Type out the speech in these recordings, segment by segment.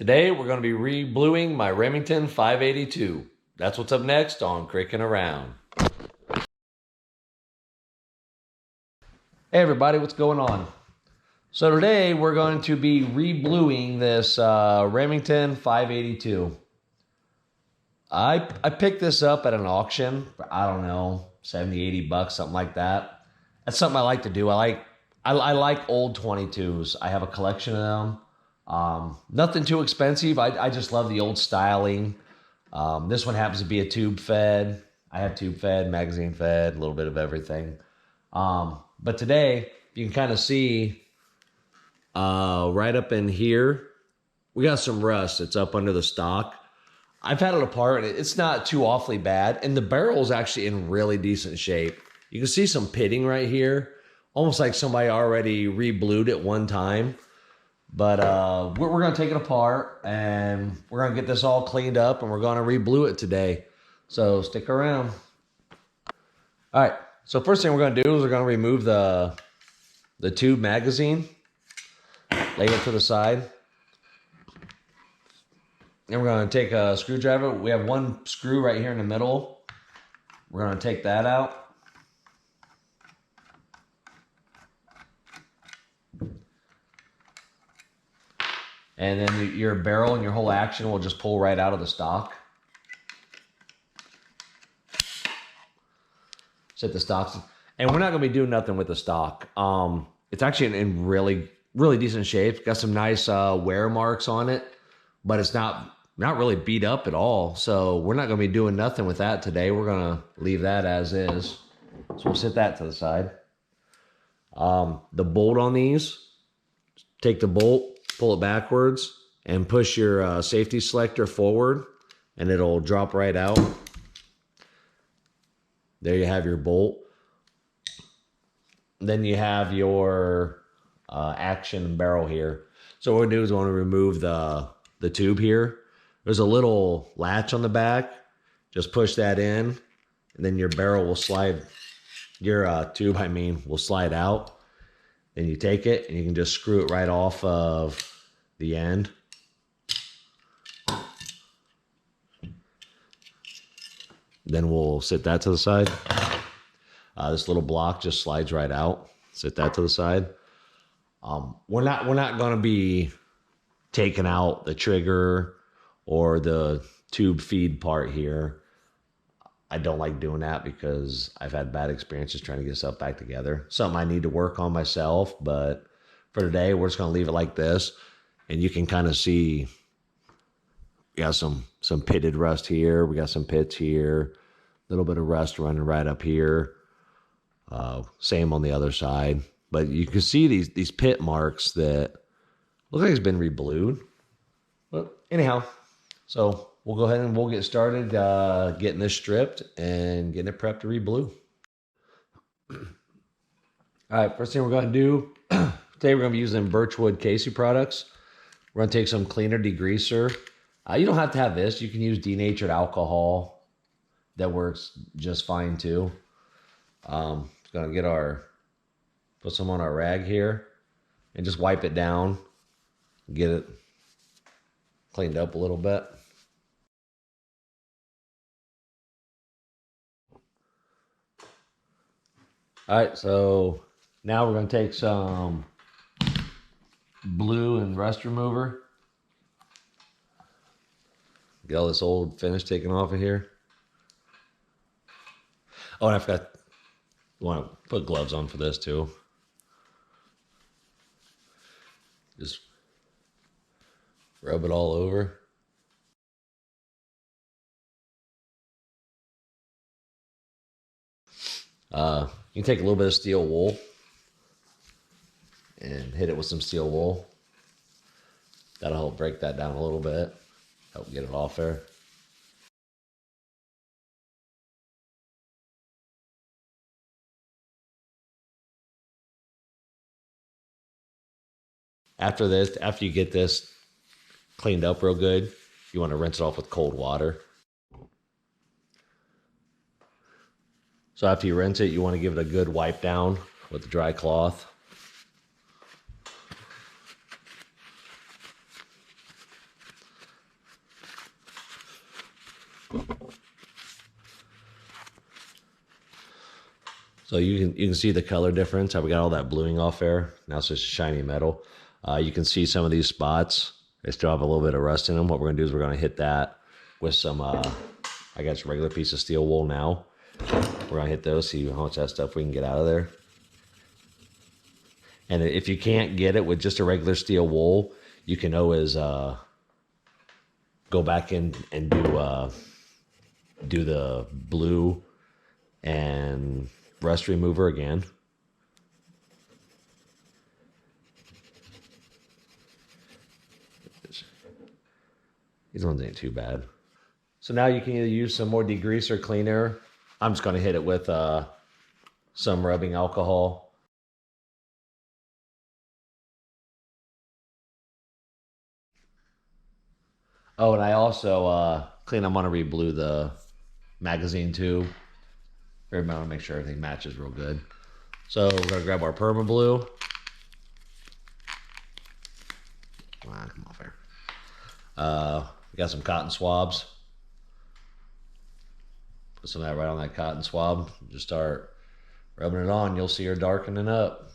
Today we're going to be rebluing my Remington 582. That's what's up next on Crickin' Around. Hey everybody, what's going on? So today we're going to be rebluing this Remington 582. I picked this up at an auction for, I don't know, 70, 80 bucks, something like that. That's something I like to do. I like old 22s. I have a collection of them. Nothing too expensive. I just love the old styling. This one happens to be a tube fed. I have tube fed, magazine fed, a little bit of everything. But today you can kind of see right up in here, we got some rust. It's up under the stock. I've had it apart. It's not too awfully bad. And the barrel is actually in really decent shape. You can see some pitting right here. Almost like somebody already reblued it one time. But we're going to take it apart and we're going to get this all cleaned up and we're going to reblue it today. So stick around. All right. So first thing we're going to do is we're going to remove the tube magazine. Lay it to the side. Then we're going to take a screwdriver. We have one screw right here in the middle. We're going to take that out. And then your barrel and your whole action will just pull right out of the stock. Set the stocks. And we're not going to be doing nothing with the stock. It's actually in really decent shape. Got some nice wear marks on it. But it's not really beat up at all. So we're not going to be doing nothing with that today. We're going to leave that as is. So we'll set that to the side. The bolt on these. Take the bolt. Pull it backwards and push your safety selector forward and it'll drop right out. There you have your bolt. Then you have your action barrel here. So what we'll do is we want to remove the tube here. There's a little latch on the back. Just push that in and then your barrel will slide, your tube will slide out. Then you take it and you can just screw it right off of the end. Then we'll set that to the side. This little block just slides right out. Set that to the side. We're not going to be taking out the trigger or the tube feed part here. I don't like doing that because I've had bad experiences trying to get stuff back together. Something I need to work on myself, but for today, we're just going to leave it like this. And you can kind of see we got some pitted rust here. We got some pits here. A little bit of rust running right up here. Same on the other side. But you can see these pit marks that look like it's been reblued. But anyhow, so we'll go ahead and we'll get started getting this stripped and getting it prepped to reblue. All right, first thing we're going to do, today we're going to be using Birchwood Casey products. We're going to take some cleaner degreaser. You don't have to have this. You can use denatured alcohol. That works just fine too. Going to put some on our rag here and just wipe it down. Get it cleaned up a little bit. All right, so now we're going to take some blue and rust remover. Get all this old finish taken off of here. Oh, and I forgot, you want to put gloves on for this too. Just rub it all over. You can take a little bit of steel wool and hit it with some steel wool. That'll help break that down a little bit. Help get it off there. After you get this cleaned up real good, you want to rinse it off with cold water. So after you rinse it, you want to give it a good wipe down with a dry cloth. So you can see the color difference, how we got all that bluing off there. Now it's just shiny metal. You can see some of these spots, they still have a little bit of rust in them. What we're gonna do is we're gonna hit that with some, I got a regular piece of steel wool now. We're gonna hit those, see how much of that stuff we can get out of there. And if you can't get it with just a regular steel wool, you can always go back in and do the blue and rust remover again. These ones ain't too bad. So now you can either use some more degreaser cleaner. I'm just going to hit it with some rubbing alcohol. Oh, and I also clean. I'm going to reblue the magazine tube. I want to make sure everything matches real good. So we're going to grab our perma blue. Come off here. We got some cotton swabs. Put some of that right on that cotton swab. Just start rubbing it on. You'll see her darkening up.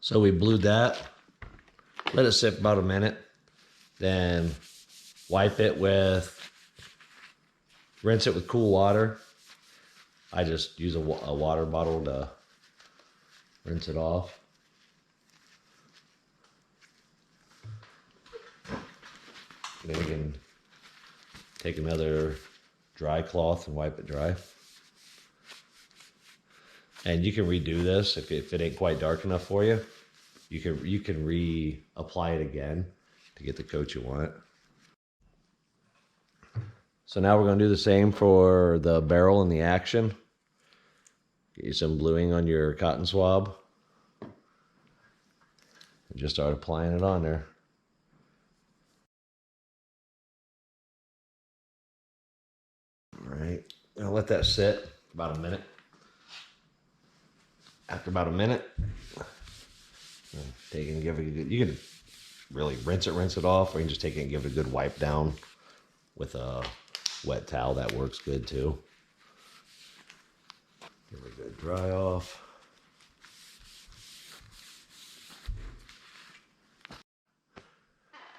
So we blued that. Let it sit for about a minute. Then wipe it rinse it with cool water. I just use a water bottle to rinse it off. And then we can take another dry cloth and wipe it dry. And you can redo this if it ain't quite dark enough for you. You can reapply it again to get the coat you want. So now we're going to do the same for the barrel and the action. Get you some bluing on your cotton swab. And just start applying it on there. All right, I'll let that sit about a minute. After about a minute, take it and give it a good, you can really rinse it off, or you can just take it and give it a good wipe down with a wet towel. That works good too. Give it a good dry off.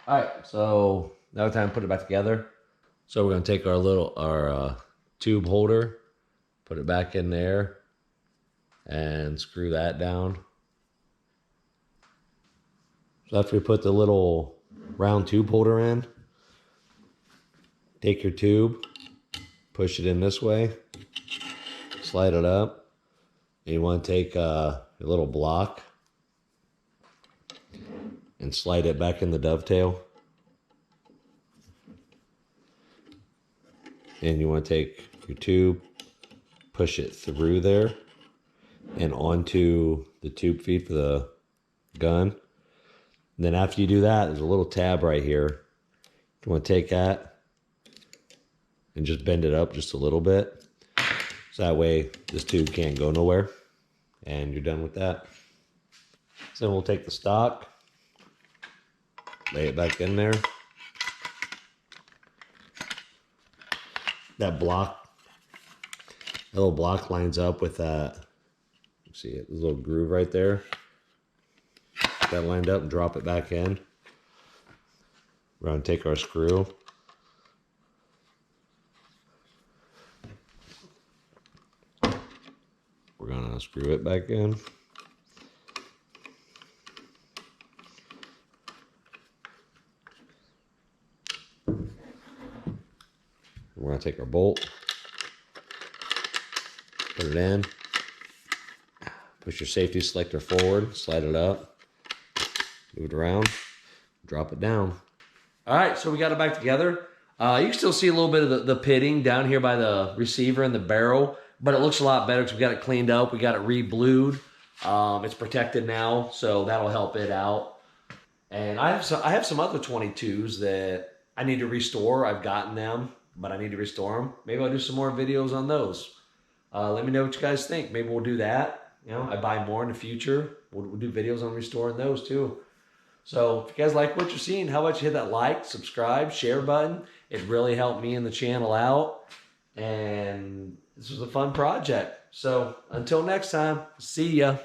All right, so now it's time to put it back together. So we're gonna take our tube holder, put it back in there, and screw that down. So after we put the little round tube holder in, take your tube, push it in this way, slide it up, and you want to take a little block and slide it back in the dovetail. And you want to take your tube, push it through there and onto the tube feed for the gun. And then after you do that, there's a little tab right here. You want to take that and just bend it up just a little bit. So that way this tube can't go nowhere. And you're done with that. So then we'll take the stock, lay it back in there. That little block lines up with that. See it, there's a little groove right there. That lined up and drop it back in. We're going to take our screw. We're going to screw it back in. We're going to take our bolt, put it in, push your safety selector forward, slide it up, move it around, drop it down. All right, so we got it back together. You can still see a little bit of the pitting down here by the receiver and the barrel, but it looks a lot better because we got it cleaned up. We got it reblued. It's protected now, so that'll help it out. And I have some other 22s that I need to restore. I've gotten them, but I need to restore them. Maybe I'll do some more videos on those. Let me know what you guys think. Maybe we'll do that. You know, I buy more in the future. We'll do videos on restoring those too. So if you guys like what you're seeing, how about you hit that like, subscribe, share button? It really helped me and the channel out. And this was a fun project. So until next time, see ya.